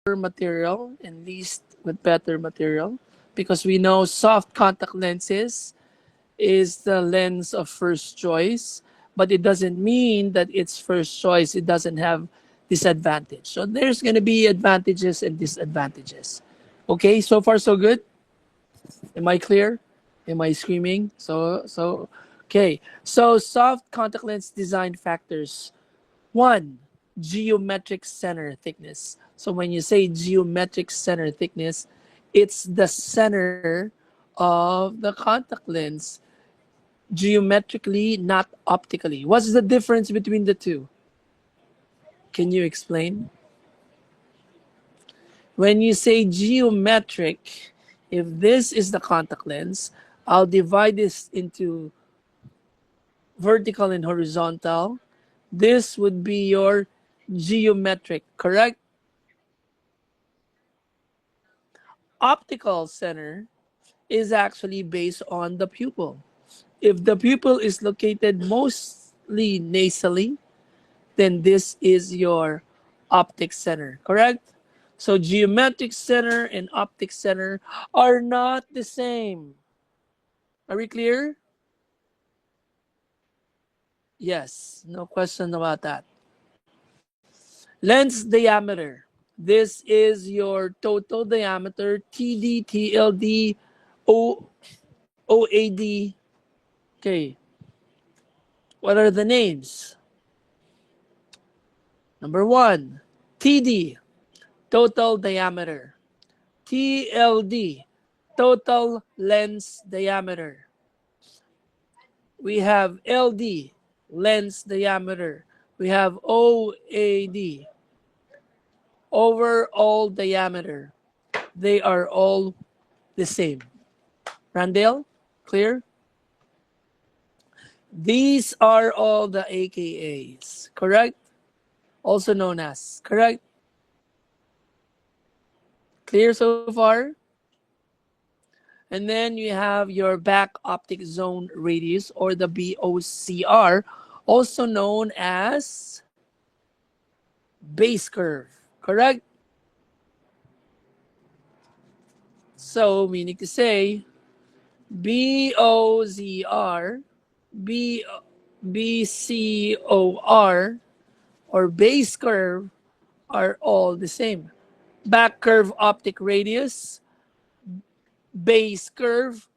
material and least with better material, because we know soft contact lenses is the lens of first choice, but it doesn't mean that it's first choice. It doesn't have disadvantage. So there's going to be advantages and disadvantages. Okay, so far so good. Am I clear? Am I screaming? Okay. So soft contact lens design factors. One, geometric center thickness. So when you say geometric center thickness, it's the center of the contact lens geometrically, not optically. What's the difference between the two? Can you explain? When you say geometric, if this is the contact lens, I'll divide this into vertical and horizontal. This would be your geometric, correct? Optical center is actually based on the pupil. If the pupil is located mostly nasally, then this is your optic center, correct? So geometric center and optic center are not the same. Are we clear? Yes, no question about that. Lens diameter. This is your total diameter, TD, TLD, OAD. Okay, what are the names? Number one, TD, total diameter. TLD, total lens diameter. We have LD, lens diameter. We have OAD, overall diameter. They are all the same. Randall, clear? These are all the AKAs, correct? Also known as, correct? Clear so far? And then you have your back optic zone radius, or the BOCR, also known as base curve, correct? So, meaning to say, BOZR, B, BCOR, or base curve are all the same. Back curve optic radius, base curve,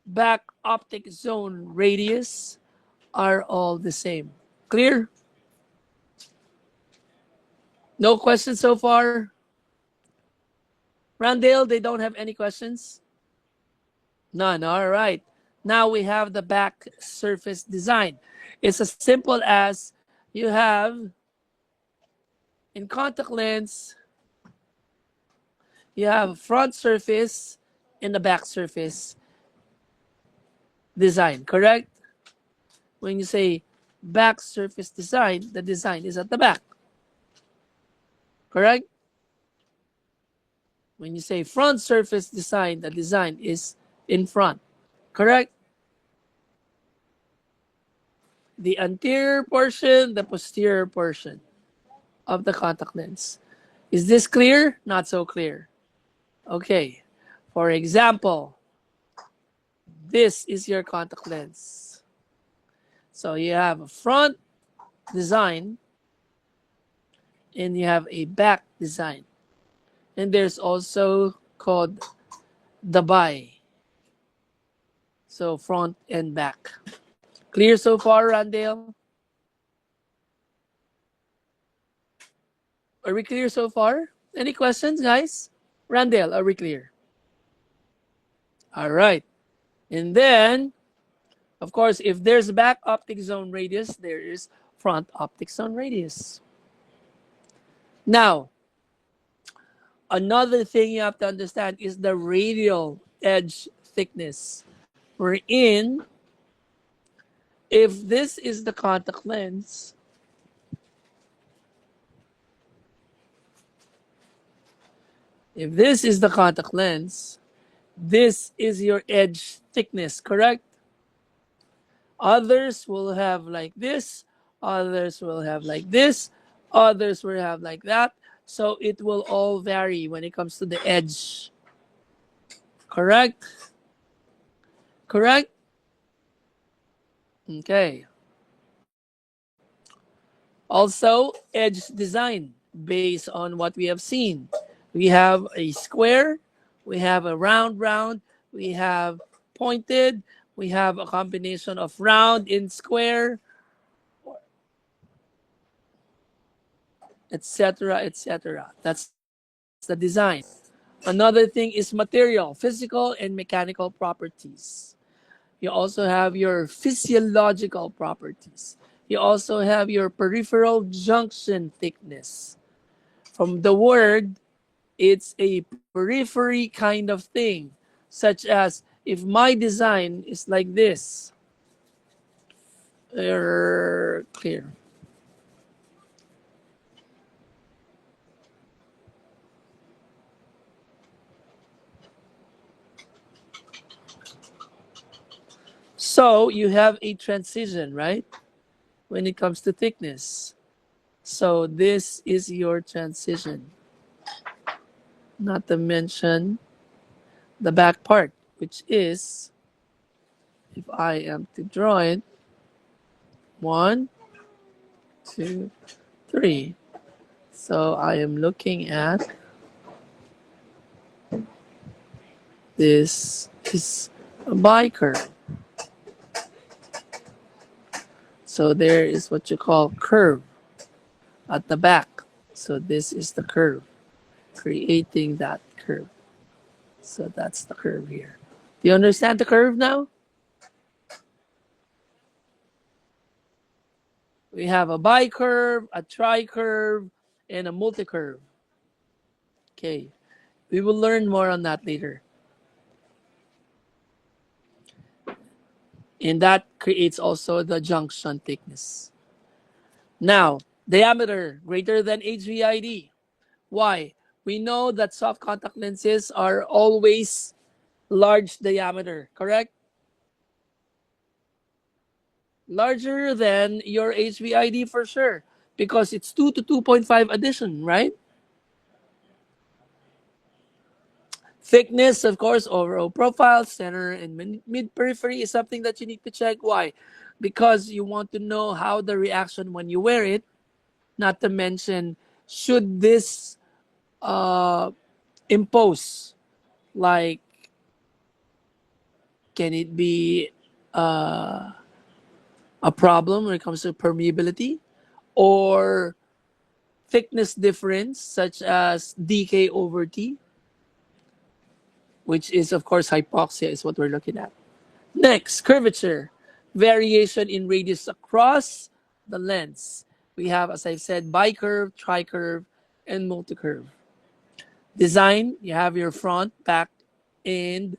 back optic zone radius are all the same. Clear? No questions so far? Randall, they don't have any questions? None. All right. Now we have the back surface design. It's as simple as you have in contact lens, you have front surface and the back surface design, correct? When you say back surface design, the design is at the back, correct? When you say front surface design, the design is in front, correct? The anterior portion, the posterior portion of the contact lens. Is this clear? Not so clear. Okay. For example, this is your contact lens. So you have a front design and you have a back design. And there's also called the bi. So front and back. Clear so far, Randall? Are we clear so far? Any questions, guys? Randall, are we clear? All right. And then, of course, if there's back optic zone radius, there is front optic zone radius. Now, another thing you have to understand is the radial edge thickness. We're in, if this is the contact lens, if this is the contact lens, this is your edge thickness, correct? Others will have like this, others will have like this, others will have like that. So it will all vary when it comes to the edge. Correct? Correct? Okay. Also, edge design based on what we have seen. We have a square, we have a round, we have pointed, we have a combination of round and square, etc., etc. That's the design. Another thing is material, physical and mechanical properties. You also have your physiological properties. You also have your peripheral junction thickness. From the word, it's a periphery kind of thing, such as if my design is like this, clear. So you have a transition, right? When it comes to thickness. So this is your transition. Not to mention the back part, which is, if I am to draw it, one, two, three. So I am looking at this is a biker. So there is what you call curve at the back. So this is the curve, creating that curve. So that's the curve here. Do you understand the curve now? We have a bicurve, a tricurve, and a multicurve. Okay. We will learn more on that later. And that creates also the junction thickness. Now, diameter greater than HVID. Why? We know that soft contact lenses are always large diameter, correct? Larger than your HVID for sure, because it's 2 to 2.5 addition, right? Thickness, of course, overall profile, center, and mid periphery is something that you need to check. Why? Because you want to know how the reaction when you wear it, not to mention, should this uh, impose, like, can it be a problem when it comes to permeability or thickness difference, such as DK over T, which is, of course, hypoxia, is what we're looking at. Next, curvature, variation in radius across the lens. We have, as I said, bicurve, tricurve, and multicurve. Design, you have your front, back, and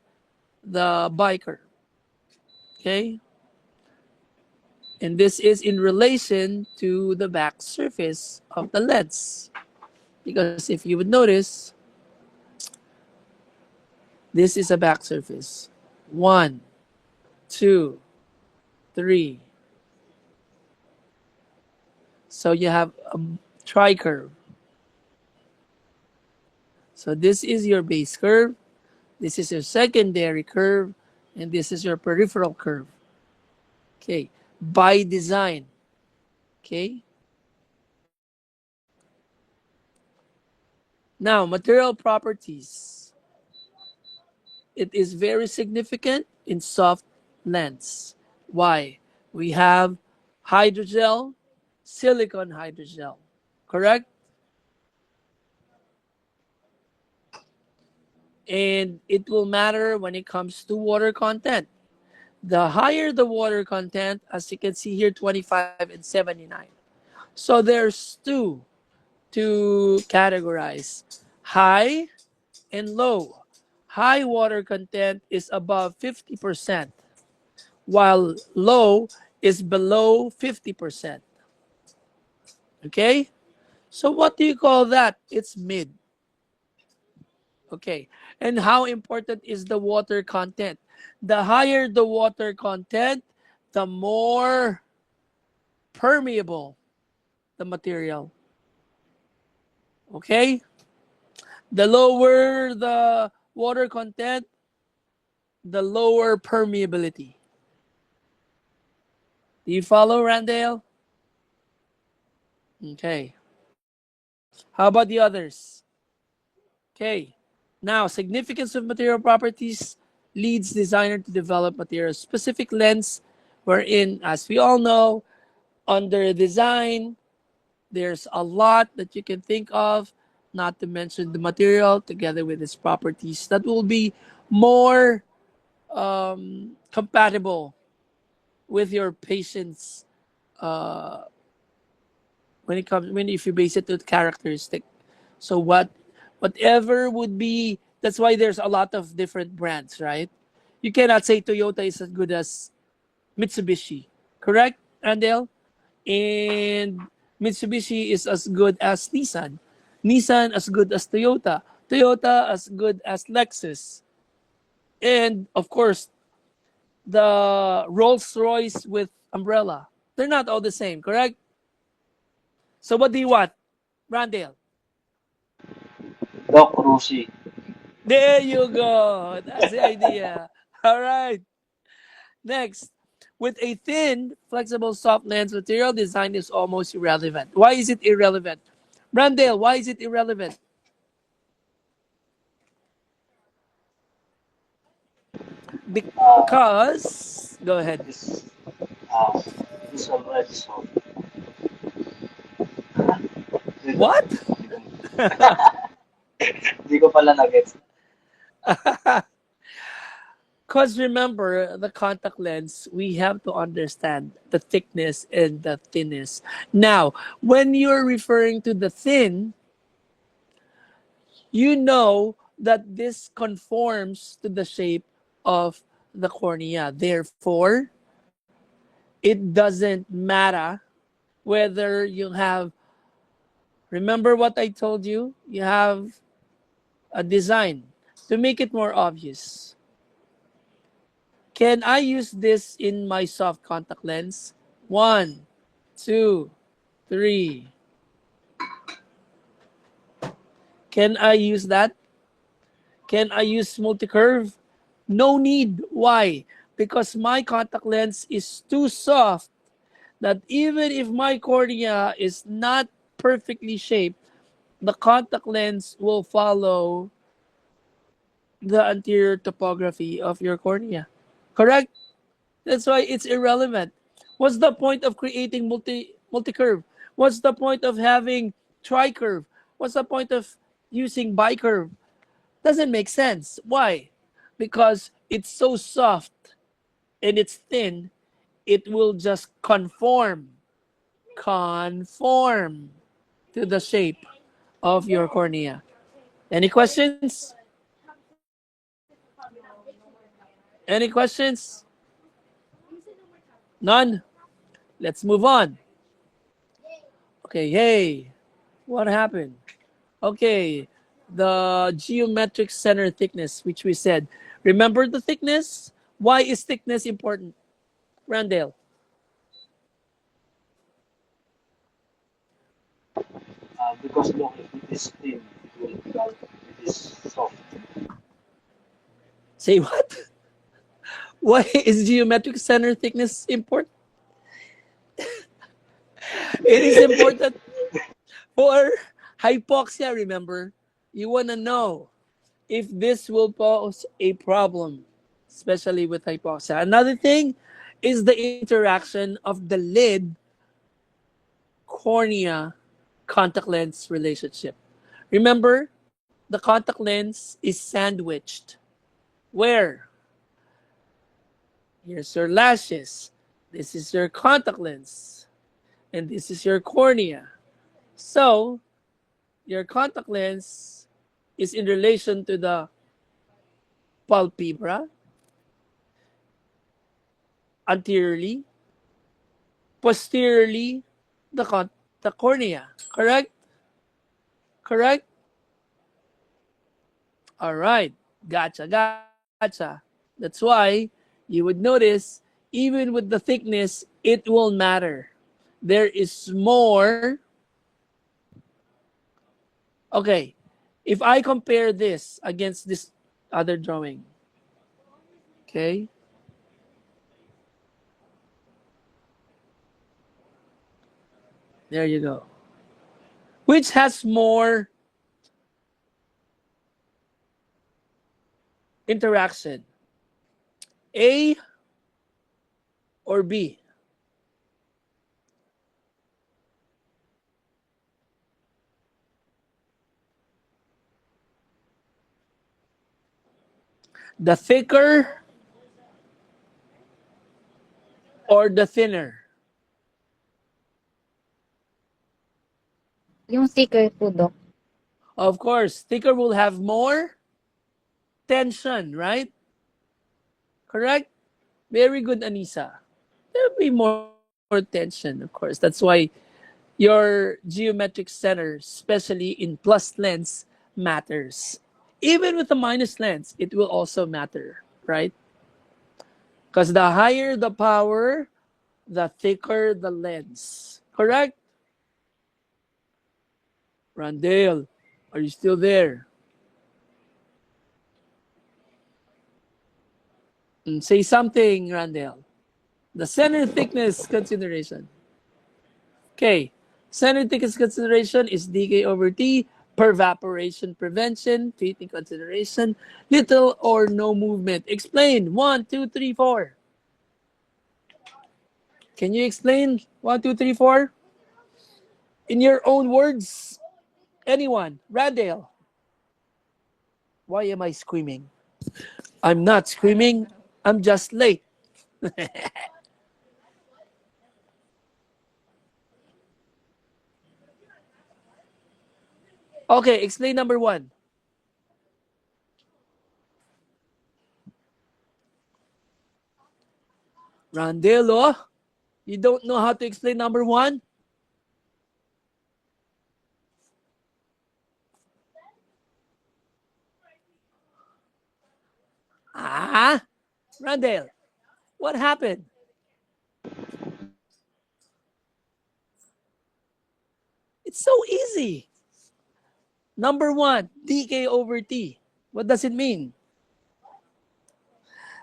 the bicurve. Okay? And this is in relation to the back surface of the lens. Because if you would notice, this is a back surface. One, two, three. So you have a tricurve. So this is your base curve, this is your secondary curve, and this is your peripheral curve. Okay, by design. Okay. Now, material properties. It is very significant in soft lens. Why? We have hydrogel, silicone hydrogel. Correct? And it will matter when it comes to water content. The higher the water content, as you can see here, 25 and 79. So there's two to categorize: high and low. High water content is above 50%, while low is below 50%. Okay? So what do you call that? It's mid. Okay. And how important is the water content? The higher the water content, the more permeable the material. Okay? The lower the water content, the lower permeability. Do you follow, Randall? Okay. How about the others? Okay. Now, significance of material properties leads designer to develop material specific lens wherein, as we all know, under design, there's a lot that you can think of, not to mention the material together with its properties that will be more compatible with your patient's when it comes when if you base it to characteristic. So whatever would be, that's why there's a lot of different brands, right? You cannot say Toyota is as good as Mitsubishi, correct, Andel? And Mitsubishi is as good as Nissan. Nissan as good as Toyota. Toyota as good as Lexus. And of course, the Rolls Royce with umbrella. They're not all the same, correct? So what do you want, Randall? Doc Rusi. There you go. That's the idea. All right. Next. With a thin, flexible, soft lens material, design is almost irrelevant. Why is it irrelevant? Randall, why is it irrelevant? Uh, Because, go ahead. it is uh, it is already soft. Di ko, What? di ko, di ko pala na-gets. Because remember, the contact lens, we have to understand the thickness and the thinness. Now, when you're referring to the thin, you know that this conforms to the shape of the cornea. Therefore, it doesn't matter whether you have, remember what I told you? You have a design to make it more obvious. Can I use this in my soft contact lens? One, two, three. Can I use that? Can I use multi-curve? No need. Why? Because my contact lens is too soft that even if my cornea is not perfectly shaped, the contact lens will follow the anterior topography of your cornea. Correct? That's why it's irrelevant. What's the point of creating multi-curve? What's the point of having tri-curve? What's the point of using bicurve? Doesn't make sense. Why? Because it's so soft and it's thin, it will just conform to the shape of your cornea. Any questions? Any questions? None? Let's move on. Okay, hey, what happened? Okay, the geometric center thickness, which we said. Remember the thickness? Why is thickness important? Randall, Because Doc, if it is thin, it will become, it is soft. say what? Why is geometric center thickness important? It is important for hypoxia, remember? You want to know if this will pose a problem, especially with hypoxia. Another thing is the interaction of the lid cornea contact lens relationship. Remember, the contact lens is sandwiched. Where? Here's your lashes. This is your contact lens. And this is your cornea. So, your contact lens is in relation to the palpebra anteriorly, posteriorly the cornea. Correct? Correct? All right. Gotcha, gotcha. That's why you would notice, even with the thickness, it will matter. There is more Okay, if I compare this against this other drawing, okay, there you go. Which has more interaction, A or B? The thicker or the thinner? Yung sticker po, Doc. Of course, thicker will have more tension, right? Correct? Very good, Anissa. There'll be more tension, of course. That's why your geometric center, especially in plus lens, matters. Even with the minus lens, it will also matter, right? Because the higher the power, the thicker the lens. Correct? Randale, are you still there? Say something, Randale. The center thickness consideration. Okay. Center thickness consideration is dk over t per evaporation prevention, fitting consideration, little or no movement. Explain. One, two, three, four. Can you explain? One, two, three, four. In your own words. Anyone? Randale. Why am I screaming? I'm not screaming. I'm just late. Okay, explain number one. Randale, oh, you don't know how to explain number one? Ah, Randale, what happened? It's so easy. Number one, dk over t. What does it mean?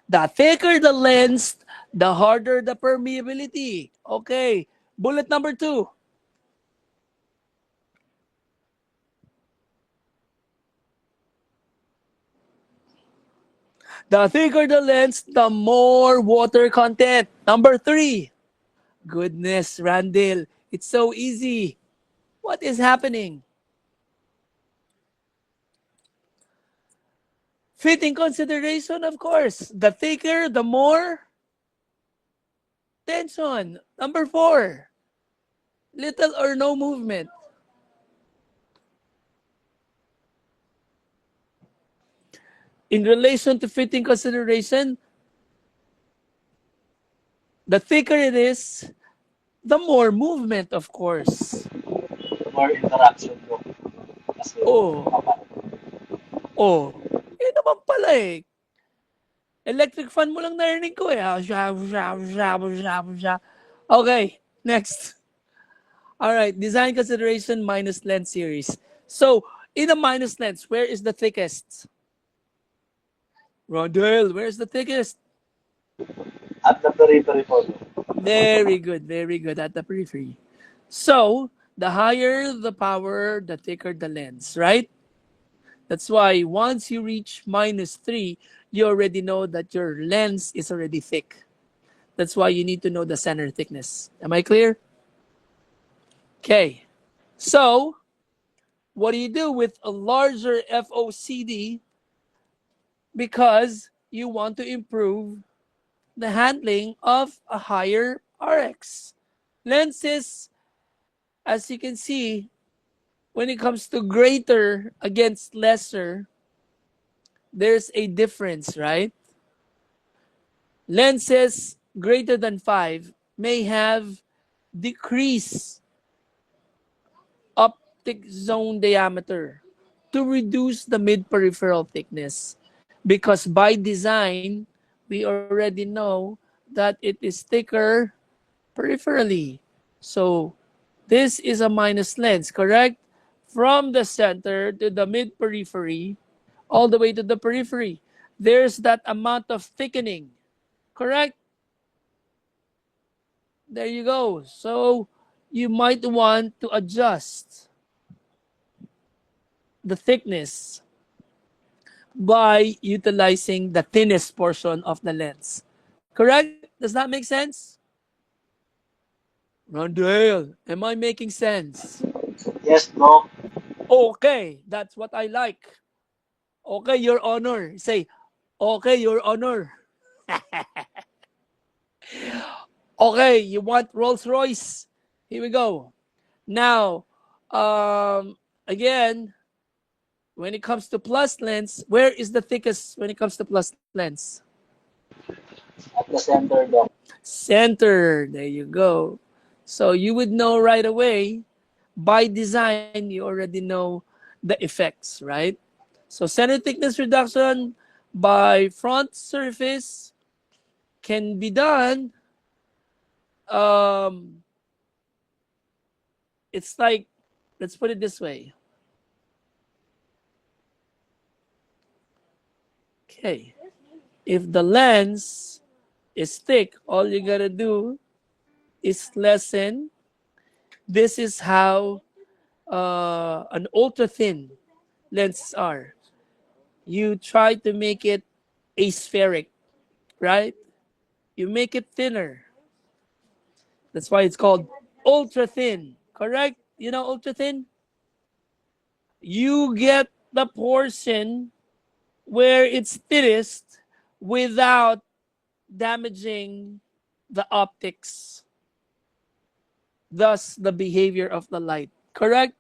The thicker the lens, the harder the permeability. Okay. Bullet number two. The thicker the lens, the more water content. Number three. Goodness, Randall. It's so easy. What is happening? Fitting consideration, of course. The thicker, the more tension. Number four. Little or no movement. In relation to fitting consideration, the thicker it is, the more movement, of course. More interaction po. Kasi Oh, kapal. oh. Eh naman pala eh. Electric fan mo lang narinig ko eh. Okay, next. All right, design consideration minus lens series. So, in a minus lens, where is the thickest? Rondell, where's the thickest? At the periphery po. Very good at the periphery. So, the higher the power, the thicker the lens, right? That's why once you reach minus 3, you already know that your lens is already thick. That's why you need to know the center thickness. Am I clear? Okay. So, what do you do with a larger FOCD? Because you want to improve the handling of a higher RX. Lenses, as you can see, when it comes to greater against lesser, there's a difference, right? Lenses greater than 5 may have decreased optic zone diameter to reduce the mid peripheral thickness, because by design we already know that it is thicker peripherally. So this is a minus lens, correct? from the center to the mid-periphery, all the way to the periphery. There's that amount of thickening, correct? There you go. So you might want to adjust the thickness by utilizing the thinnest portion of the lens. Correct? Does that make sense? Rondale, am I making sense? Yes, Doc. Okay, that's what I like. Okay, Your Honor. Say, okay, Your Honor. Okay, you want Rolls Royce? Here we go. Now, again, when it comes to plus lens, where is the thickest when it comes to plus lens? At the center, Doc. Center. There you go. So you would know right away, by design, you already know the effects, right? So center thickness reduction by front surface can be done. Um, it's like, let's put it this way. Okay. If the lens is thick, all you gotta do is lessen. This is how an ultra thin lenses are. You try to make it aspheric, right? You make it thinner. That's why it's called ultra thin, correct? You know ultra thin? You get the portion where it's thinnest without damaging the optics, thus the behavior of the light, correct?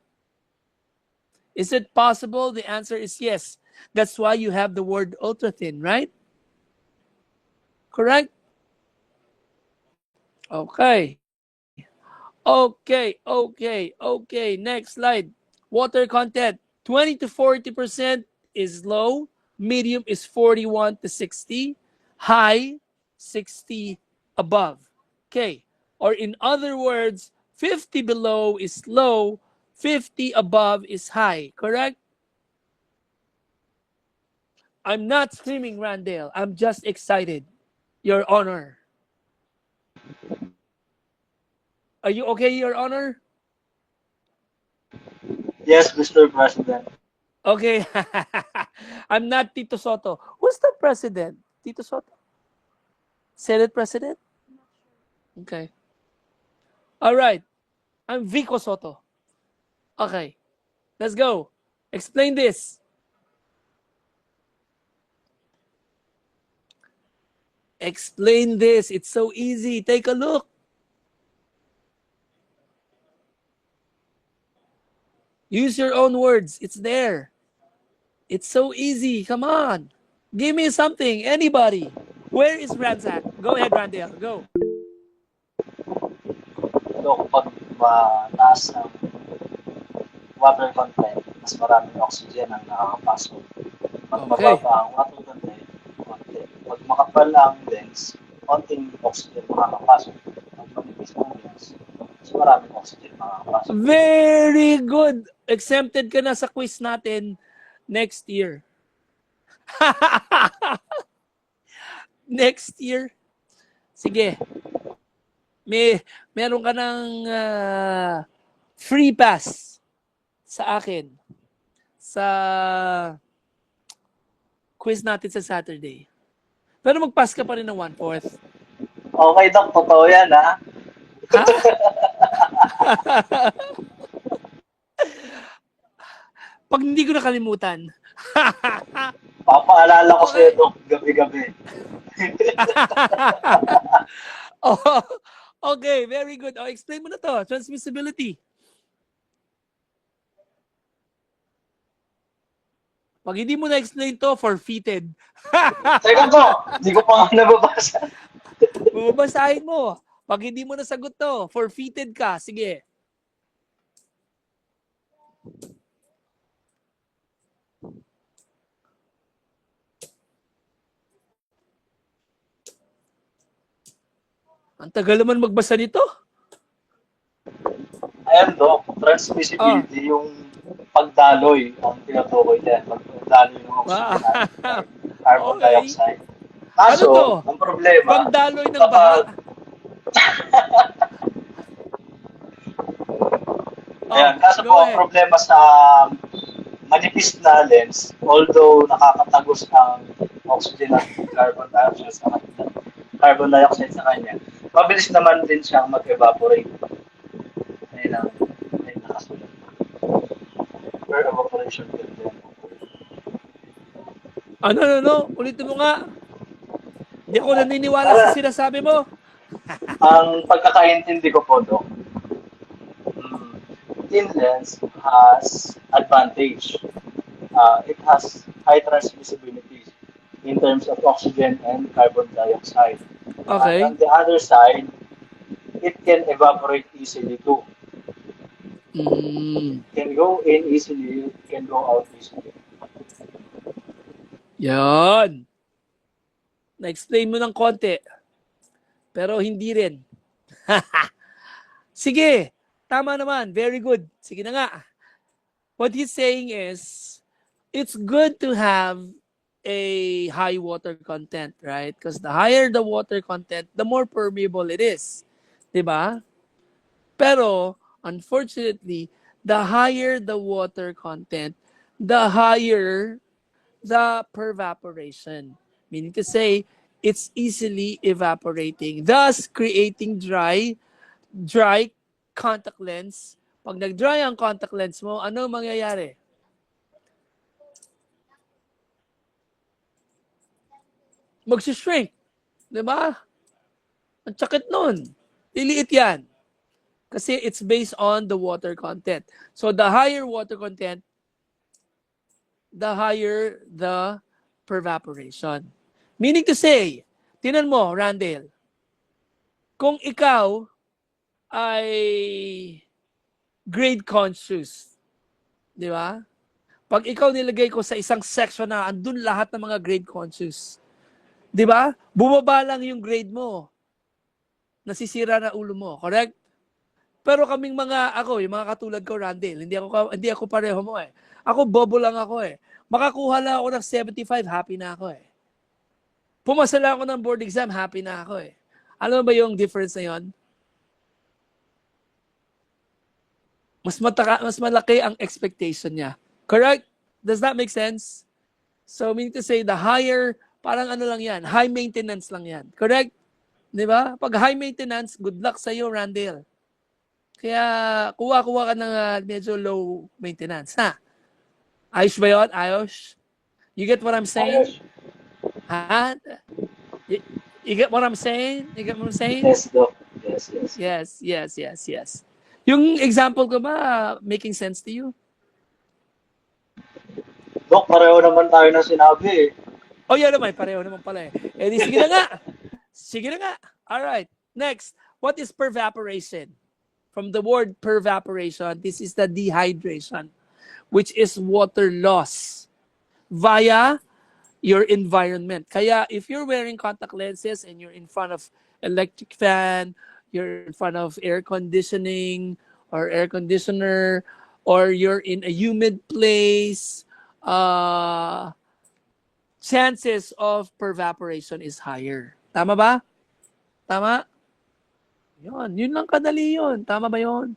Is it possible? The answer is yes. That's why you have the word ultra thin, right? Correct? Okay. Okay. Next slide. Water content 20 to 40% is low, medium is 41 to 60, high 60 above. Okay. Or in other words, 50 below is low, 50 above is high. Correct? I'm not screaming, Randale. I'm just excited. Your Honor. Are you okay, Your Honor? Yes, Mr. President. Okay. I'm not Tito Soto. Who's the president? Tito Soto? Senate president? Okay. All right. I'm Vico Soto. Okay. Let's go. Explain this. Explain this. It's so easy. Take a look. Use your own words. It's there. It's so easy. Come on. Give me something. Anybody. Where is Ransack? Go ahead, Randale. Go. Doc, pag mataas ang water content, mas maraming oxygen ang nakakapasok. Pag Okay. mababa ang water content, konti. Pag makapal ang lens, konting oxygen makakapasok. Pag manipis ang lens, mas maraming oxygen makakapasok. Very good. Exempted ka na sa quiz natin next year. Next year. Sige. Meron ka ng free pass sa akin sa quiz natin sa Saturday. Pero mag-pass ka pa rin ng 1/4. Okay, Doc. Totoo yan, ha? Ha? Pag hindi ko nakalimutan. Papaalala ko sa'yo, Doc, gabi-gabi. Oh, okay, very good. Oh, explain mo na to. Transmissibility. Pag hindi mo na-explain to, forfeited. Teka, Doc. Hindi ko pa nga nababasa. Babasahin mo. Pag hindi mo nasagot to, forfeited ka. Sige. Ang tagal naman magbasa nito. Ayan, Doc. Transmissibility, yung pagdaloy ang tinutukoy dyan. Pagdaloy ng oxygen at Wow. carbon Okay. dioxide. Ano to? Kaso, ang problema, Pagdaloy ng kapag, baha. ayan, Oh, kaso go po, ang ahead. problema sa manipis na lens, although nakakatagos ang oxygen at carbon dioxide sa kanya, mabilis naman din siyang mag-evaporate. Ayun ang nakasulat. Per evaporation din din. Ano? Ulitin mo nga. Hindi ako naniniwala sa Para, sinasabi mo. ang pagkakaintindi ko po, Dok, thin lens has advantage. It has high transmissibility in terms of oxygen and carbon dioxide. And on Okay. the other side, it can evaporate easily too. Mm, Can go in easily, can go out easily. yan. Na-explain mo ng konti. Pero hindi rin. Sige. Tama naman. Very good. Sige na nga. What he's saying is, it's good to have a high water content, right? Because the higher the water content, the more permeable it is. Diba? Pero, unfortunately, the higher the water content, the higher the pervaporation. Meaning to say, it's easily evaporating, thus creating dry contact lens. Pag nag-dry ang contact lens mo, ano mangyayari? Magsishrink. Di ba? Ang sakit nun. Liliit yan. Kasi it's based on the water content. So the higher water content, the higher the pervaporation. Meaning to say, tinan mo, Randall, kung ikaw ay grade conscious, di ba? Pag ikaw nilagay ko sa isang section na andun lahat ng mga grade conscious, di ba? Bumaba lang yung grade mo, nasisira na ulo mo, correct? Pero kaming yung mga katulad ko, Randall, hindi ako pareho mo eh. Ako, bobo lang ako eh. Makakuha lang ako ng 75, happy na ako eh. Pumasa lang ako ng board exam, happy na ako eh. Alam mo ba yung difference na yon? Mas malaki ang expectation niya. Correct? Does that make sense? So, meaning to say, the higher, parang ano lang yan, high maintenance lang yan. Correct? Di ba? Pag high maintenance, good luck sa iyo, Randall. Kaya, kuha-kuha ka ng medyo low maintenance. Ha? Ayos ba yun? Ayos? You get what I'm saying? Ayos. Ha? You get what I'm saying? You get what I'm saying? Yes, Doc. Yes. Yes. Yung example ko ba, making sense to you? Doc, pareho naman tayo na sinabi eh. Oh, yan naman. Pareho naman pala eh. Eh, di, sige na nga. Sige na nga. Alright. Next. What is pervaporation? From the word pervaporation, this is the dehydration, which is water loss via your environment. Kaya if you're wearing contact lenses and you're in front of electric fan, you're in front of air conditioning or air conditioner, or you're in a humid place, chances of pervaporation is higher. Tama ba? Tama? Yun lang kadali yun. Tama ba yun?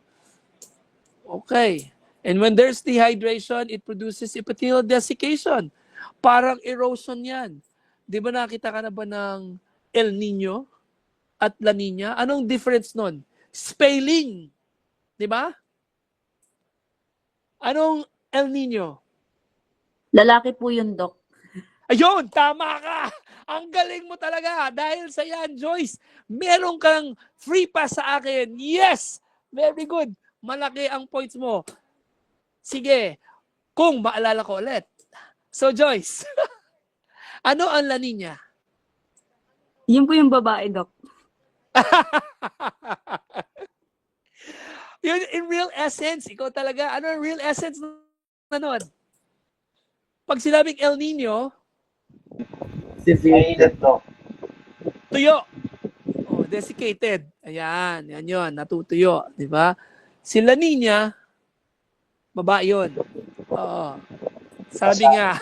Okay. And when there's dehydration, it produces epithelial desiccation. Parang erosion yan. Di ba nakita ka na ba ng El Nino at La Nina? Anong difference nun? Spelling. Di ba? Anong El Nino? Lalaki po yun, Doc. Ayun, tama ka. Ang galing mo talaga. Dahil sa yan, Joyce, meron kang free pass sa akin. Yes! Very good. Malaki ang points mo. Sige, kung maalala ko ulit. So, Joyce, ano ang La Nina? Yun po yung babae, Doc. Yun, in real essence, ikaw talaga, ano ang real essence na nun? Pag sinabing El Nino, Mainit, Doc. tuyo. Oh, desiccated. Ayan, yan yun, natutuyo. Di ba? Si La Nina, babae yun. Oo. Sabi nga.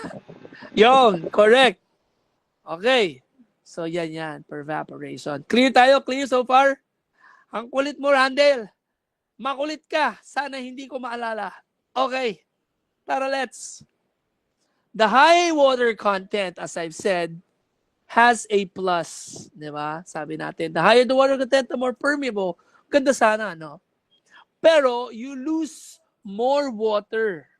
Yon, correct. Okay. So, yan. Pervaporation. Clear tayo? Clear so far? Ang kulit mo, Randall. Makulit ka. Sana hindi ko maalala. Okay. Tara, let's. The high water content, as I've said, has a plus. Di ba? Sabi natin, the higher the water content, the more permeable. Ganda sana, no? Pero, you lose more water.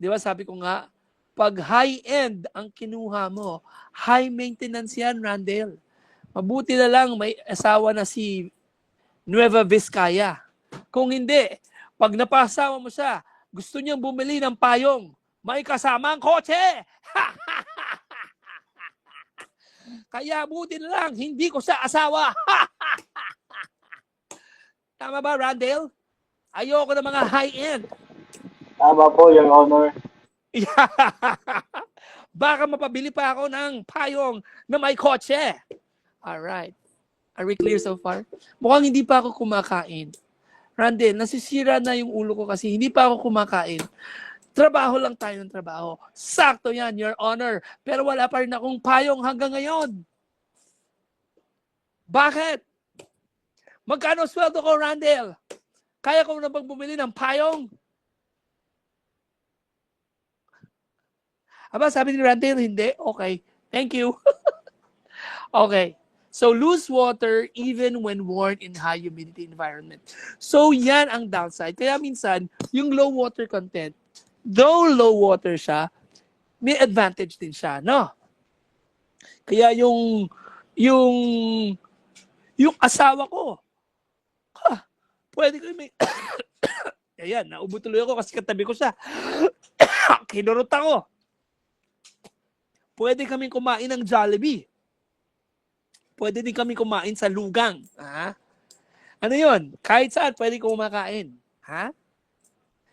Di ba? Sabi ko nga, pag high-end ang kinuha mo, high maintenance yan, Randall. Mabuti na lang may asawa na si Nueva Vizcaya. Kung hindi, pag napasawa mo siya, gusto niyang bumili ng payong, may kasama ang kotse. Kaya buti na lang, hindi ko siya asawa. Tama ba, Randall? Ayoko ng mga high-end. Tama po, Your Honor. Baka mapabili pa ako ng payong na may kotse. Alright. Are we clear so far? Mukhang hindi pa ako kumakain. Randall, nasisira na yung ulo ko kasi hindi pa ako kumakain. Trabaho lang tayo ng trabaho. Sakto yan, Your Honor. Pero wala pa rin akong payong hanggang ngayon. Bakit? Magkano sweldo ko, Randall? Kaya ko na bang bumili ng payong? Aba, sabi ni Randall, hindi. Okay. Thank you. Okay. So, lose water even when worn in high humidity environment. So, yan ang downside. Kaya minsan, yung low water content, though low water siya, may advantage din siya, no? Kaya yung asawa ko, pwede ko may... Ayan, naubo tuloy ako kasi katabi ko siya. Kinurot ako. Pwede kaming kumain ng Jollibee. Pwede din kami kumain sa lugang. Ha? Ano yun? Kahit saan, pwede kumakain. Ha?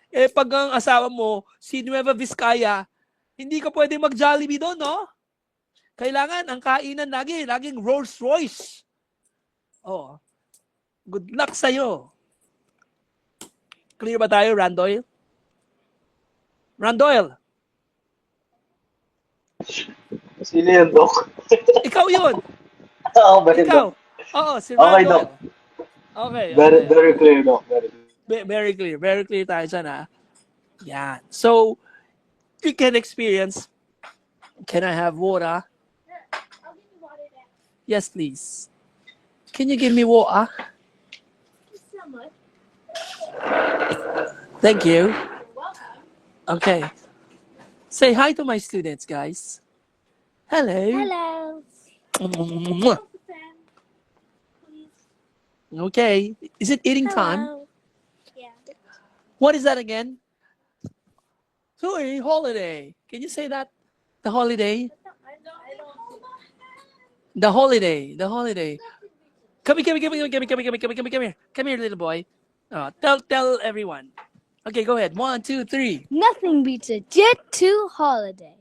Eh, pag ang asawa mo, si Nueva Vizcaya, hindi ka pwede mag-Jollibee doon, no? Kailangan, ang kainan laging Rolls Royce. Oh. Good luck sa'yo. Clear ba tayo, Randoyle? Randoyle, Sino yun, Doc? ikaw yun. Oo, very Ikaw. Doc. Oo, si Okay, Randoyle. Doc. Okay. Very clear, Doc. Very clear. Very clear. Very clear tayo dyan, ha? Yan. So, you can experience, can I have water? Yes, please. Can you give me water? Thank you. Okay. Say hi to my students, guys. Hello. Hello. Mwah. Okay. Is it eating time? Hello. Yeah. What is that again? Sorry, holiday. Can you say that? The holiday? The holiday. The holiday. Come here. Come here, little boy. Tell everyone. Okay, go ahead. 1, 2, 3. Nothing beats a Jet 2 holiday.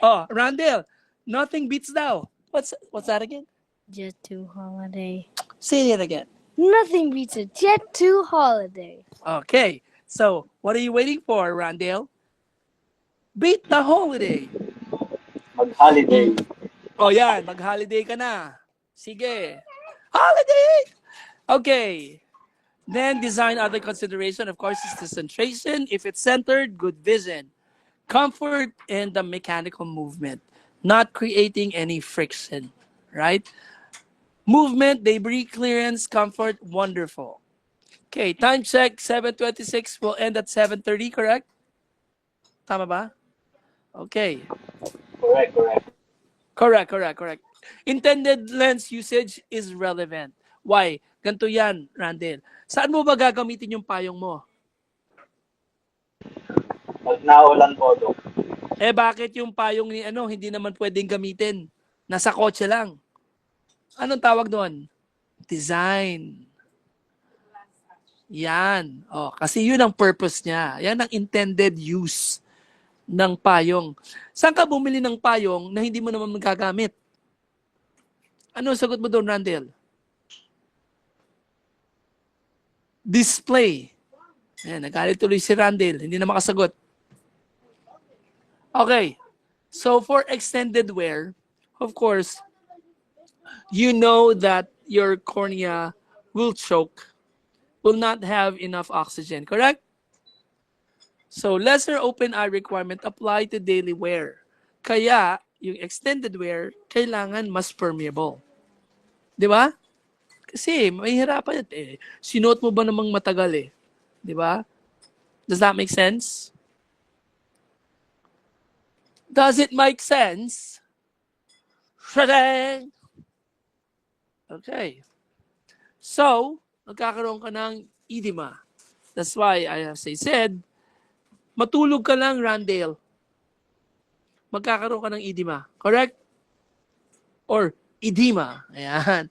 Oh, Randall. Nothing beats thou. What's that again? Jet 2 holiday. Say it again. Nothing beats a Jet 2 holiday. Okay. So, what are you waiting for, Randall? Beat the holiday. Mag-holiday. Oh, yan. Mag-holiday ka na. Sige. Holiday! Okay. Then, design other consideration. Of course, is the centration. If it's centered, good vision. Comfort and the mechanical movement. Not creating any friction. Right? Movement, debris clearance, comfort, wonderful. Okay, time check, 7:26 will end at 7:30, correct? Tama ba? Okay. Correct. Intended lens usage is relevant. Why? Ganito yan, Randall. Saan mo ba gagamitin yung payong mo? Pag naulan po, Doc. Eh bakit yung payong ni hindi naman pwedeng gamitin? Nasa kotse lang. Anong tawag doon? Design. Yan. Oh, kasi yun ang purpose niya. Yan ang intended use ng payong. Saan ka bumili ng payong na hindi mo naman magagamit? Ano ang sagot mo doon, Randall? Display. Ayan, nagalit tuloy si Randall. Hindi na makasagot. Okay. So for extended wear, of course, you know that your cornea will choke, will not have enough oxygen, correct? So lesser open eye requirement apply to daily wear. Kaya, yung extended wear, kailangan mas permeable. Di ba? Kasi mahihirapan yan eh. Sinuot mo ba namang matagal eh? Di ba? Does that make sense? Does it make sense? Shadang! Okay. So, nagkakaroon ka ng edema. That's why, as I said, matulog ka lang, Randall. Magkakaroon ka ng edema. Correct? Or edema. Ayan.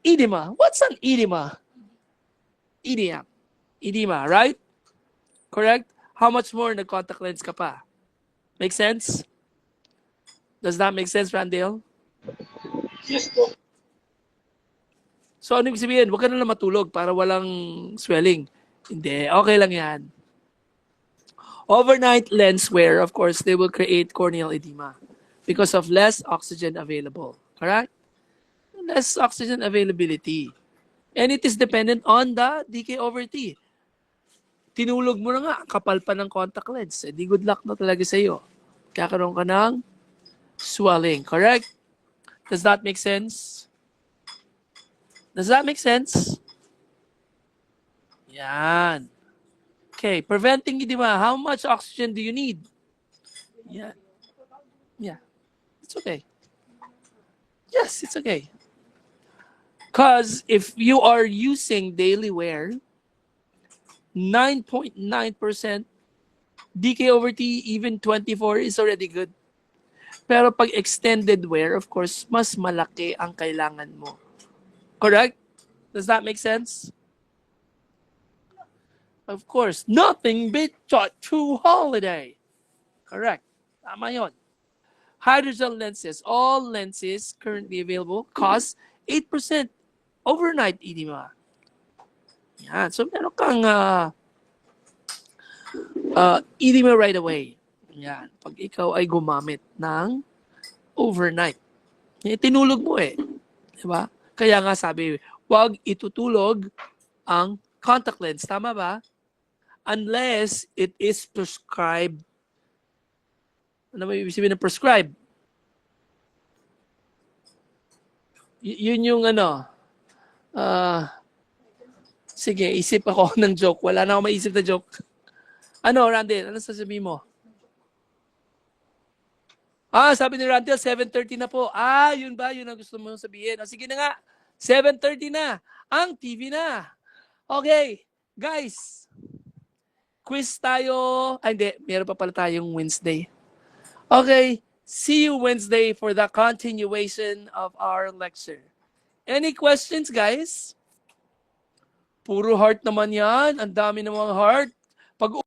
Edema. What's an edema? Edema. Edema, right? Correct? How much more nag-contact lens ka pa? Make sense? Does that make sense, Randall? Yes, Doc. So, ano ibig sabihin? Huwag ka na lang matulog para walang swelling. Hindi. Okay lang yan. Overnight lens wear, of course, they will create corneal edema because of less oxygen available. Correct? Less oxygen availability. And it is dependent on the DK over T. Tinulog mo na nga, kapal pa ng contact lens. Eh, di good luck na talaga sa iyo. Kakaroon ka ng swelling. Correct? Does that make sense? Does that make sense? Yan. Okay, preventing edema. How much oxygen do you need? Yeah. Yeah. It's okay. Yes, it's okay. Because if you are using daily wear, 9.9% DK over T, even 24 is already good. Pero pag extended wear, of course, mas malaki ang kailangan mo. Correct? Does that make sense? Of course, nothing beats a true holiday. Correct. Tama yun. Hydrogel lenses, all lenses currently available cost 8% overnight edema. Yan. So, meron kang edema right away. Yan. Pag ikaw ay gumamit ng overnight. Tinulog mo eh. Diba? Kaya nga sabi, huwag itutulog ang contact lens. Tama ba? Unless it is prescribed. Ano ba ibig sabihin ng prescribed? Yun yung ano. Sige, isip ako ng joke. Wala na ako maisip na joke. Ano, Randall? Ano sasabihin mo? Sabi ni Randall, 7:30 na po. Yun ba? Yun ang gusto mo sabihin. Sige na nga. 7:30 na. Ang TV na. Okay. Guys. Quiz tayo. Hindi. Meron pa pala tayong Wednesday. Okay. See you Wednesday for the continuation of our lecture. Any questions, guys? Puro heart naman yan. Ang dami namang heart. Pag